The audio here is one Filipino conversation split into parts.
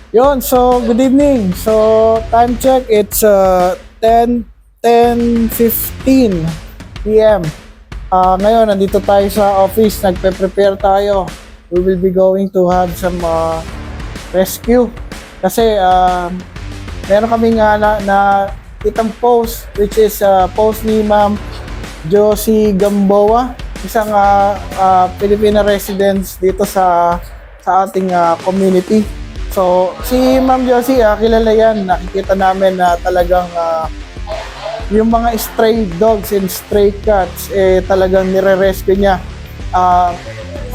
Yon, so good evening. So time check, it's 10:15 p.m. Ngayon, nandito tayo sa office, nagpe-prepare tayo. We will be going to have some rescue. Kasi meron kaming na itang post, which is post ni Ma'am Josie Gamboa, isang Filipina residents dito sa ating community. So, si Ma'am Josie, kilala yan. Nakikita namin na talagang yung mga stray dogs and stray cats, talagang nire-rescue niya.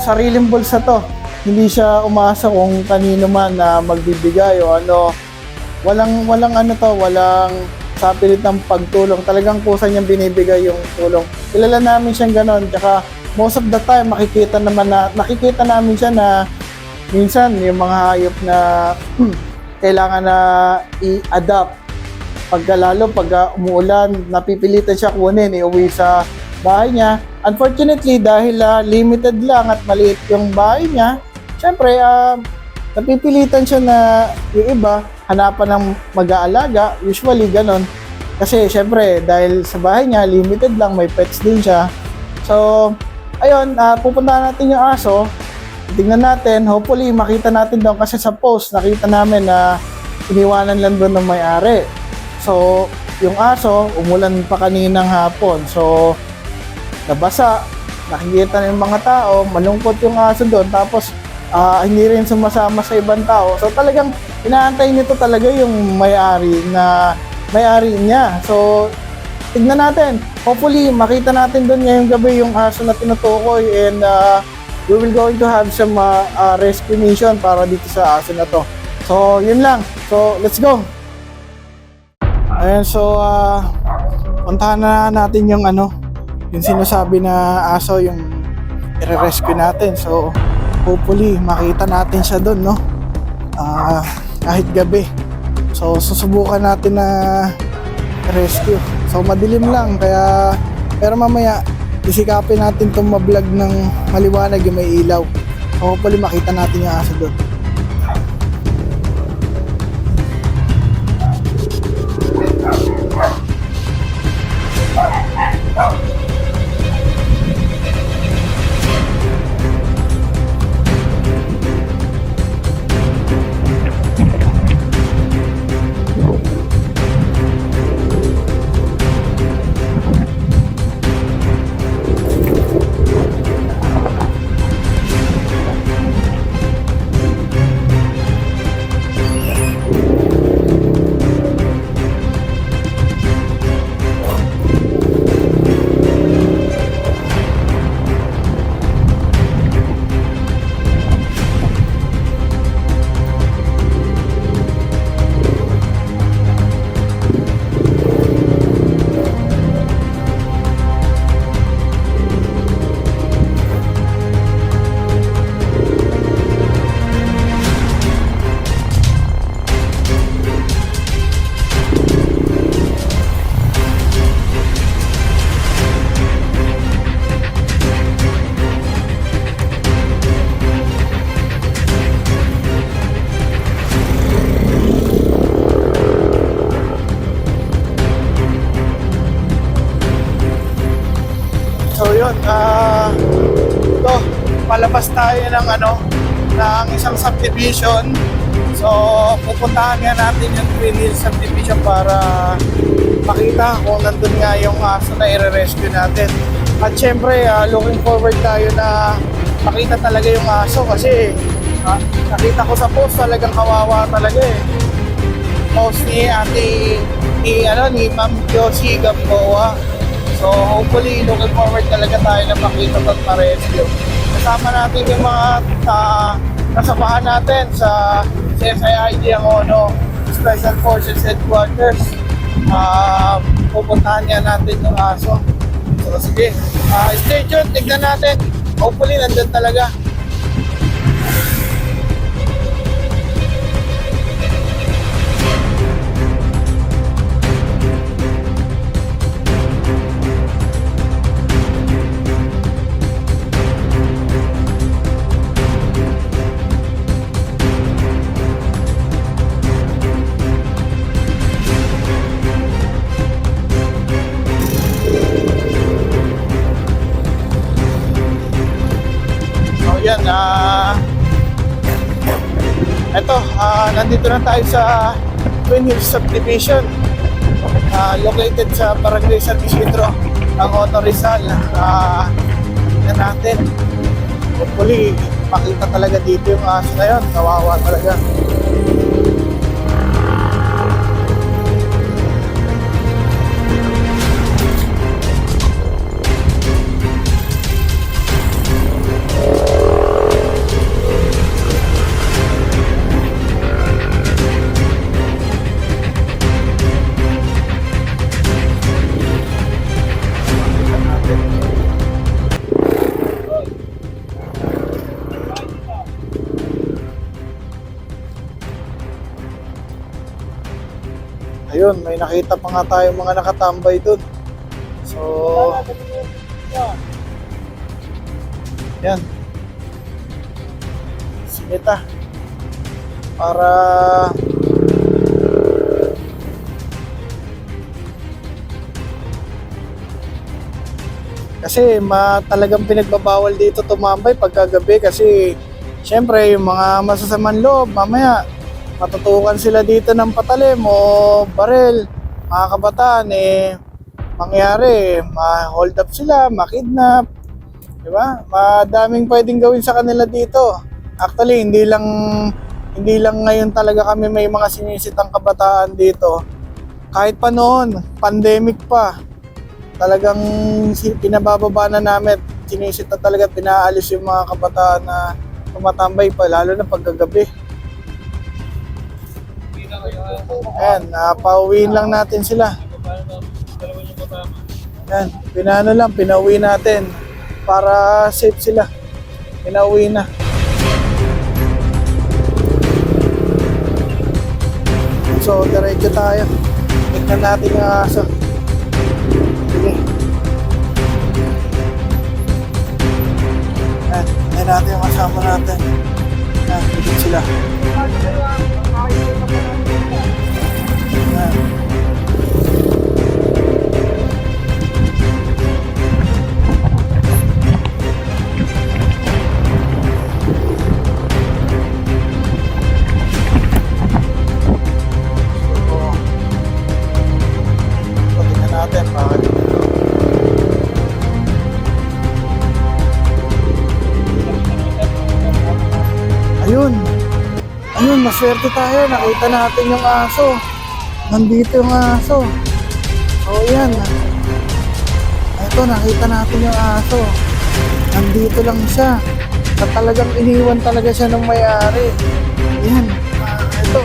Sariling bulsa to. Hindi siya umaasa kung kanino man na magbibigay o ano. Walang sa pilit ng pagtulong. Talagang kusa niyang binibigay yung tulong. Kilala namin siyang ganon. Tsaka, most of the time, nakikita namin siya na minsan yung mga hayop na kailangan na i-adapt lalo pag umuulan, napipilitan siya kunin iuwi sa bahay niya. Unfortunately, dahil limited lang at maliit yung bahay niya, syempre napipilitan siya na yung iba hanapan ng mag-aalaga, usually ganon. Kasi syempre dahil sa bahay niya limited lang, may pets din siya. So ayun, pupuntahan natin yung aso. Tingnan natin, hopefully makita natin doon kasi sa post nakita namin na iniwanan lang doon ng may-ari. So, yung aso, umulan pa kaninang hapon. So, nabasa, nakikita ng mga tao, malungkot yung aso doon. Tapos, hindi rin sumasama sa ibang tao. So, talagang inaantay nito talaga yung may-ari niya. So, tignan natin. Hopefully, makita natin doon ngayong gabi yung aso na tinutukoy and we will going to have some rescue mission para dito sa aso na to. So, yun lang. So, let's go! Ayan, so, puntahan na natin yung yung sinasabi na aso, yung i-rescue natin. So, hopefully, makita natin siya doon, no? Kahit gabi. So, susubukan natin na rescue. So, madilim lang, pero mamaya, isikapin natin itong ma-vlog ng maliwanag yung may ilaw. So, hopefully makita natin yung aso doon. So yun, ito, palabas tayo ng isang subdivision. So pupuntahan nga natin yung Twin Hills subdivision para makita kung nandun nga yung aso na i-rescue natin. At syempre, looking forward tayo na makita talaga yung aso kasi nakita ko sa post talagang kawawa talaga eh. Post ni ni Ma'am Josie Gamboa. So hopefully looking forward talaga tayo na makita at ma-rescue. Kasama natin yung mga kasabahan natin sa CSIID ang Special Forces Headquarters. Pupuntahan nga natin yung aso. So sige, stay tuned, tignan natin. Hopefully nandun talaga. Nandito na tayo sa Twin Hills Subdivision, located sa Barangay San Isidro, Angono, Rizal. Yan natin. Hopefully, makita talaga dito yung aso na yun. Kawawa talaga. Ayun, may nakita pa nga tayo mga nakatambay dun. So, yan. Sinita. Para kasi talagang pinagbabawal dito tumambay pagkagabi kasi syempre yung mga masasamang loob mamaya matutukan sila dito ng patalim o barel, mga kabataan mangyari, ma-hold up sila, ma-kidnap, di ba? Madaming pwedeng gawin sa kanila dito. Actually, hindi lang ngayon talaga kami may mga sinisitang kabataan dito. Kahit pa noon, pandemic pa, talagang pinabababa na namin, sinisita talaga, pinaalis yung mga kabataan na tumatambay pa, lalo na pagkagabi. Ayan, pauwiin lang natin sila. Ayan, pinauwi natin para safe sila. Pinauwi na. So, diretso tayo. Tignan natin yung aso. Sige. Ayan, tignan natin yung kasama natin. Ayan, tignan sila. Ayun, maswerte tayo. Nakita natin yung aso. Nandito yung aso. So, yan. Ito, nakita natin yung aso. Nandito lang siya. At talagang iniwan talaga siya ng may-ari. Yan. Ito.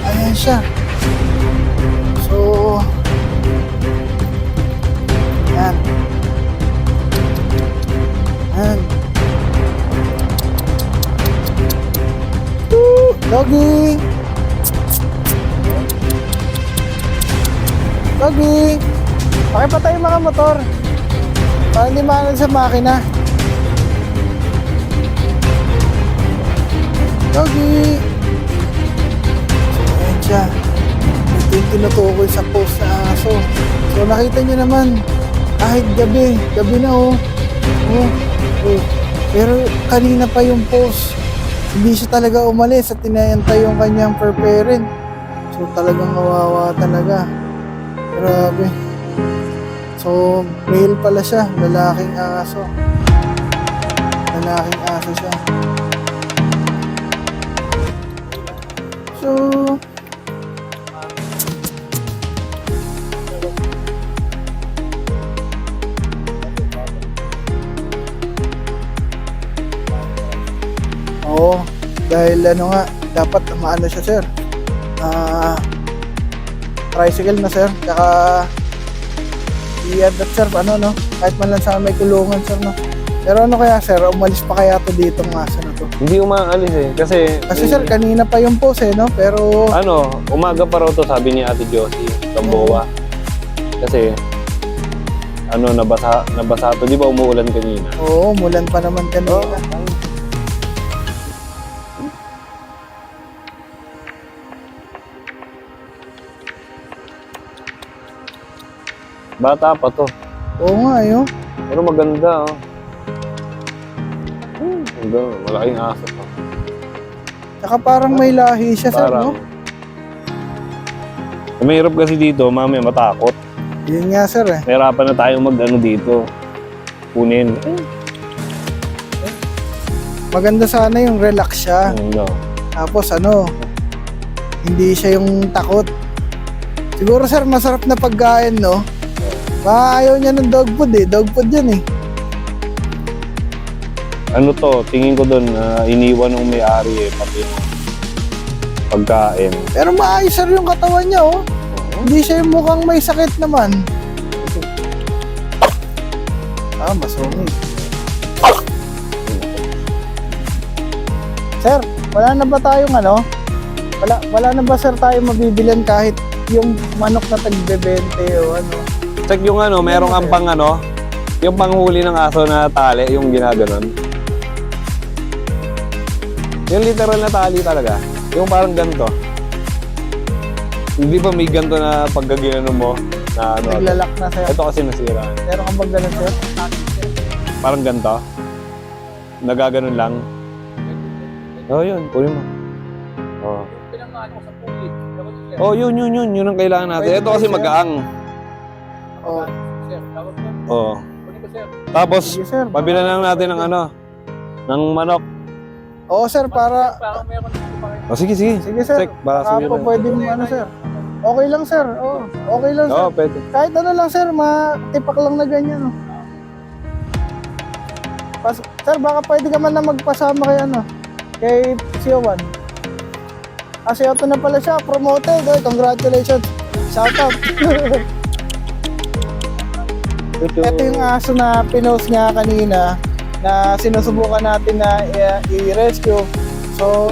Ayan siya. So, yan. Yan. Doggy! Doggy! Pakipatay yung mga motor para hindi maanod sa makina. Doggy! So, ayan siya. Ito yung tinutukoy sa post na aso. So, nakita nyo naman, kahit gabi na oh. Pero kanina pa yung post. Hindi siya talaga umalis at tinayantay yung kanyang fur parent. So talagang kawawa talaga. Grabe. So male pala siya, lalaking aso. Lalaking aso siya. So oo, dahil dapat maano siya sir, tricycle na sir, tsaka i-add that sir, kahit man lang sa may kulungan sir Pero kaya sir, umalis pa kaya to dito ng aso na to? Hindi umaalis kasi sir, kanina pa yung post pero umaga pa raw to sabi ni Ate Josie Gamboa. Kasi nabasa to, di ba umuulan kanina? Oo, umulan pa naman kanina. Bata pa to. Oo nga, Pero maganda, Gano'n, malaking aso pa. Tsaka parang may lahi siya, sir, no? Mahirap kasi dito, mamaya matakot. Yun nga, sir, eh. Nahirapan na tayong mag-ano dito. Kunin. Maganda sana yung relax siya. No. Tapos hindi siya yung takot. Siguro, sir, masarap na pagkain, no? Ayaw niya ng dog food, eh. Dog food yan, eh. Ano to, tingin ko doon iniwan ng may-ari pati yung pagkain. Pero maayos, sir, yung katawan niya, oh. Hindi siya yung mukhang may sakit naman. Masungit. Sir, wala na ba tayong Wala na ba, sir, tayong mabibilan kahit yung manok na tagbe-20 o ano? Check yung merong ang pang yung panghuli ng aso na tali, yung ginaganon. Yung literal na tali talaga. Yung parang ganito. Hindi ba may ganito na pagkaginanon mo? Na Naglalak na, sir. Ito kasi nasira. Meron kang bang ganun, sir? Parang ganito. Nagaganon lang. Oh, yun. Kunin mo. Oh. Oh, yun. Yun ang kailangan natin. Pwede Ito kasi sir. magaang. Oh. Oh. Tapos, Sige, sir. pabilan lang natin ng ng manok. Oo, sir, para... Oh, sige. Sige, sir. Check, para Baka sumiyan po na. pwede mo, sir. Okay lang, sir. Oo, okay lang, sir. Oo, pwede. Kahit ano lang, sir, matipak lang na ganyan, oh. Sir, baka pwede ka man na magpasama kay CO1. Si Otto na pala siya, promoted. Congratulations. Shout out. Ito yung aso na pinost nga kanina na sinusubukan natin na i-rescue. So,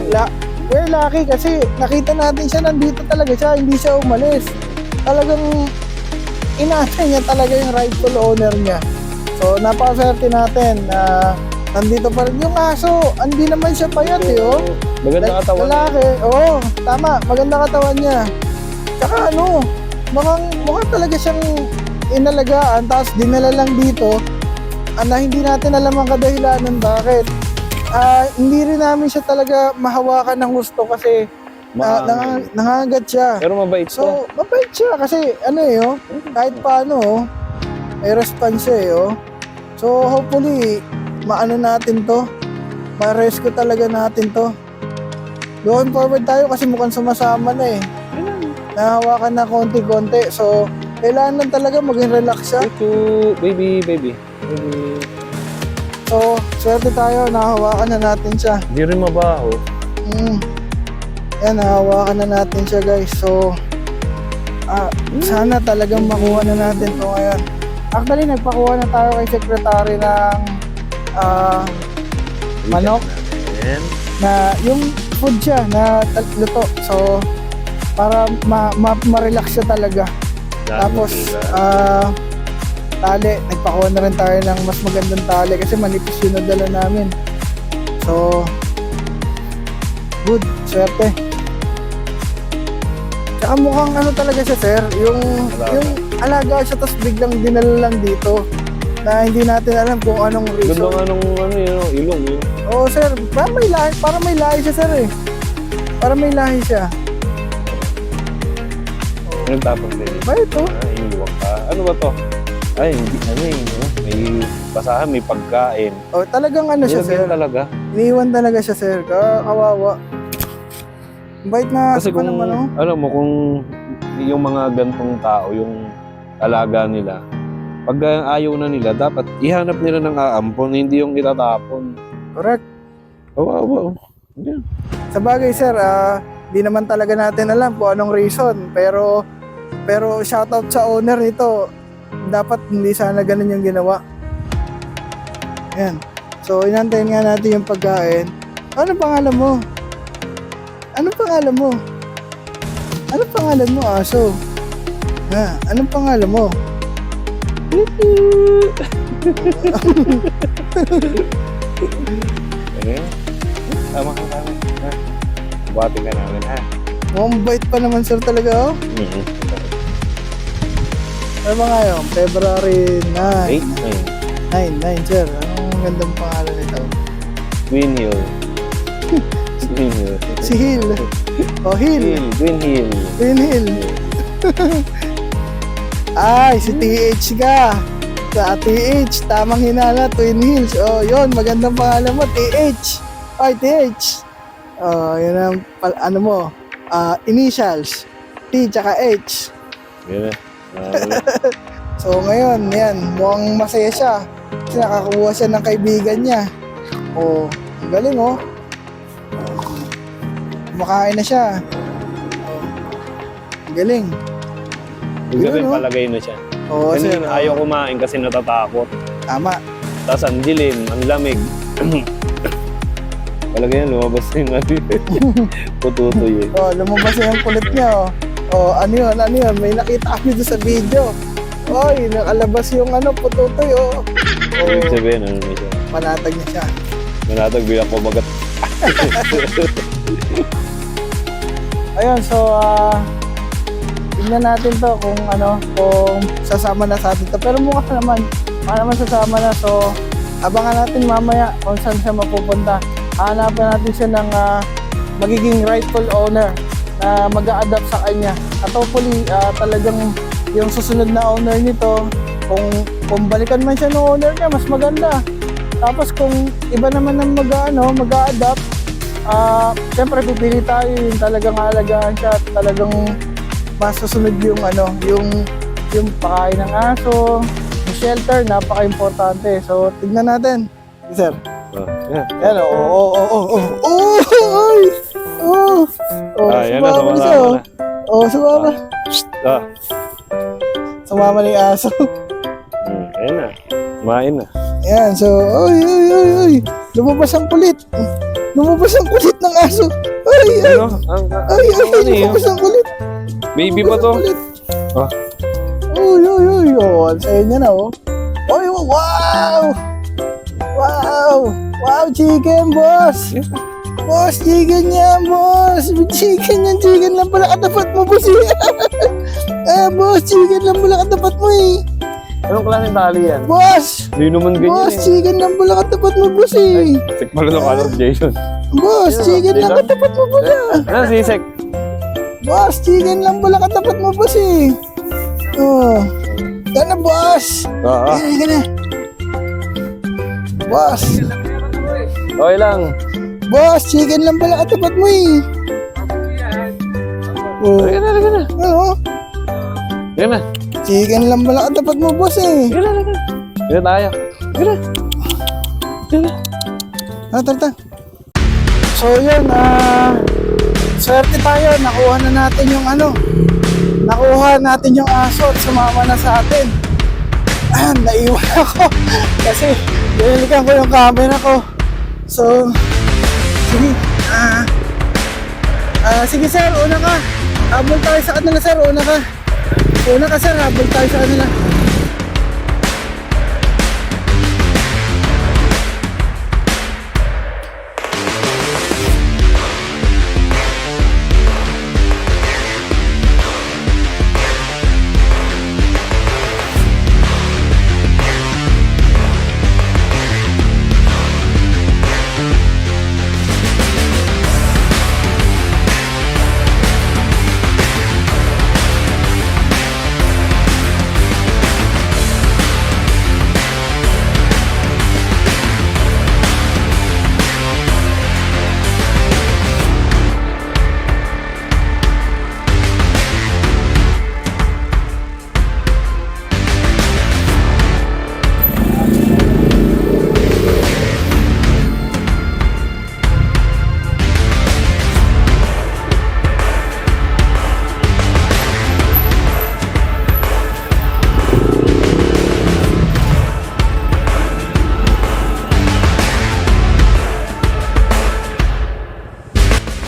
we're lucky kasi nakita natin siya, nandito talaga siya, hindi siya umalis. Talagang inaasa niya talaga yung rightful owner niya. So, napakaswerte natin na nandito pa rin yung aso. Hindi naman siya payat, oh. Maganda katawan. Lalaki, oo, tama, maganda katawan niya. Tsaka mukhang talaga siyang inalagaan, tapos dinala lang dito na hindi natin alam ang kadahilanan bakit. Hindi rin namin siya talaga mahawakan ng gusto kasi nangangagat siya. Pero mabait to. So, mabait siya kasi kahit paano, may response siya, oh. So, hopefully, natin to. Ma-rescue talaga natin to. Going forward tayo kasi mukhang sumasama na, eh. Nahawakan na konti-konti. So, kailangan lang talaga maging relax siya. Baby. So, swerte tayo. Nahawakan na natin siya. Hindi rin mabaho. Yan, nahawakan na natin siya, guys. So, sana talagang makuha na natin to ngayon. Actually, nagpakuha na tayo kay Secretary ng manok. Na yung food siya na luto. So, para ma-relax siya talaga. Tapos, tali. Nagpakuha na rin tayo ng mas magandang tali kasi manipis yung nadala namin. So, good. Swerte. Tsaka mukhang talaga siya, sir. Yung alaga siya tapos biglang dinala lang dito na hindi natin alam kung anong reason. Ganda nga ilong yun. Oo, sir. Para may lahi siya, sir, eh. Para may lahi siya. Nagtapos din. Ba ito? Iniwag ka. Ano ba to? Ay, hindi may basahan, may pagkain. Oh, talagang siya, sir. Nilagyan talaga. Iniwan talaga siya, sir. Kawawa. Bait na Kasi pa kung, naman, oh. alam mo, kung yung mga gantong tao, yung alaga nila, pag ayaw na nila, dapat ihanap nila ng aampon, hindi yung itatapon. Correct. Oo. Yeah. Sa bagay, sir, di naman talaga natin alam kung anong reason. Pero shoutout sa owner nito. Dapat hindi sana ganun yung ginawa. Ayan. So, inantayin nga natin yung pagkain. Ano pangalan mo? Anong pangalan mo, aso? Anong pangalan mo? Tama. Buhatin ka namin, ha? Mukhang bait pa naman, sir, talaga, oh. Ano ba ngayon? February 9. 8, 9, sir. Anong gandang pangalan nito? Green Hill. Green Hill. Si Hill. O, Hill. Green Hill. Green Hill. Ay, si TH ka. Sa TH, tamang hinala, Twin Hills. Oh, yun, magandang pangalan mo, TH. Ay, TH. Oh, yun ang, ano mo, initials. T tsaka H. Yan na. So, ngayon, yan, mukhang masaya siya. Kasi nakakuha siya ng kaibigan niya. Oh, ang galing, oh. Kumakain na siya. Oh, ang galing. Ibig sabihin, Yun, no? palagay na siya. Oo, sir. Kanina ayaw kumain kasi natatakot. Tama. Tapos ang dilim, ang lamig. Palagay yan, lumabas na yung pututoy eh. Oh, lumabas na yung kulit niya, oh. Oh, ano yun? May nakita kami doon sa video. Oy, nakalabas yung pututoy, oh. Ibig Oh, sabihin, ano na siya. panatag niya siya. Manatag bilang kumagat. Ayun, so, tingnan natin to kung kung sasama na sa atin to. Pero mukha naman sasama na. So, abangan natin mamaya kung saan siya mapupunta. Hanapin natin siya ng magiging rightful owner na mag-a-adapt sa kanya. At hopefully, talagang yung susunod na owner nito, kung balikan man siya ng owner niya, mas maganda. Tapos kung iba naman ang mag-a-adapt, siyempre pipili tayo yung talagang alagaan siya at talagang masusunod yung yung pakain ng aso, yung shelter, napaka-importante. So, tignan natin. Sir. Yan, Yan na, sumama na siya, oh. Oh, sumama. Sumama na yung aso. Ayan na. Kumain na. Yan, so, oy. Lumabas ang kulit. Lumabas ang kulit ng aso. Ay, Ano? lumabas ang kulit. Baby pa to. Ah. Uy. Oh, ang saya niya na, oh. Oy, wow! Wow, chicken, boss! Boss, chicken yan, boss! Chicken lang pala katapat mo, boss, eh. Boss, chicken lang pala katapat mo, eh. Anong klaseng tali yan? Boss! Hindi naman ganyan Boss, eh. chicken lang pala katapat mo, boss, eh. Sik pala ng color, Jason. Boss, chicken lang katapat mo, boss, Ano si Sek? Boss, chicken lang pala katapat mo, boss, eh. Oh. Yan na, boss! Oo. Yan na. Boss! Okay lang. Boss, chicken lang pala katapat mo, eh. Oh. Halika na. Ano? Halika na. Chicken lang pala katapat mo, boss, eh. Halika na. Halika tayo. Halika na. Tara. So, yun, swerte tayo. Nakuha natin yung aso at sumama na sa atin. Naiwan ako. Kasi, binilikan ko yung camera ko. So, sige. Sige, sir, una ka. Habol tayo sa kanila, sir. Una ka, sir. Habol tayo sa kanila.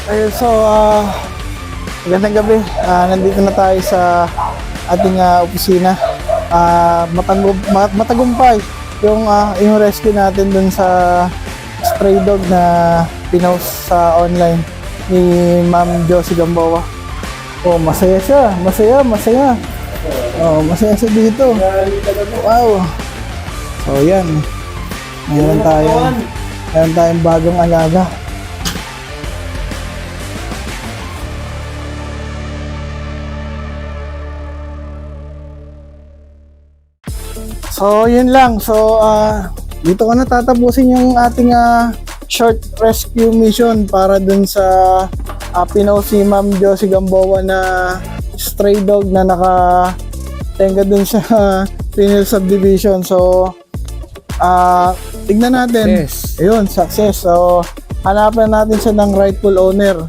Ayun, so, magandang gabi. Nandito na tayo sa ating opisina. Matagumpay yung rescue natin dun sa stray dog na pinost sa online ni Ma'am Josie Gamboa. Oh, masaya siya. Masaya. Oh, masaya siya dito. Wow. So, yan. Meron tayo. Meron tayong bagong alaga. So, yun lang. So, dito ko na tatapusin yung ating short rescue mission para dun sa pinaw si Ma'am Josie Gamboa na stray dog na nakatenga dun sa Pinel Subdivision. So, tignan natin. Yes. Ayun, success. So, hanapin natin siya ng rightful owner.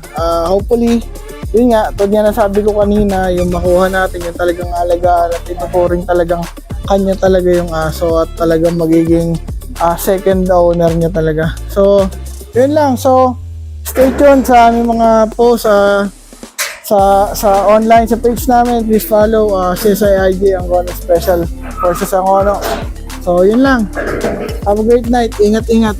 Hopefully, yun nga, tulad nga nasabi ko kanina, yung makuha natin, yung talagang alagaan at ito po rin talagang kanya talaga yung aso at talagang magiging second owner niya talaga. So, yun lang. So, stay tuned sa aming mga posts sa online, sa page namin. Please follow CSIIG Angono Special Forces Angono. So, yun lang. Have a great night. Ingat-ingat.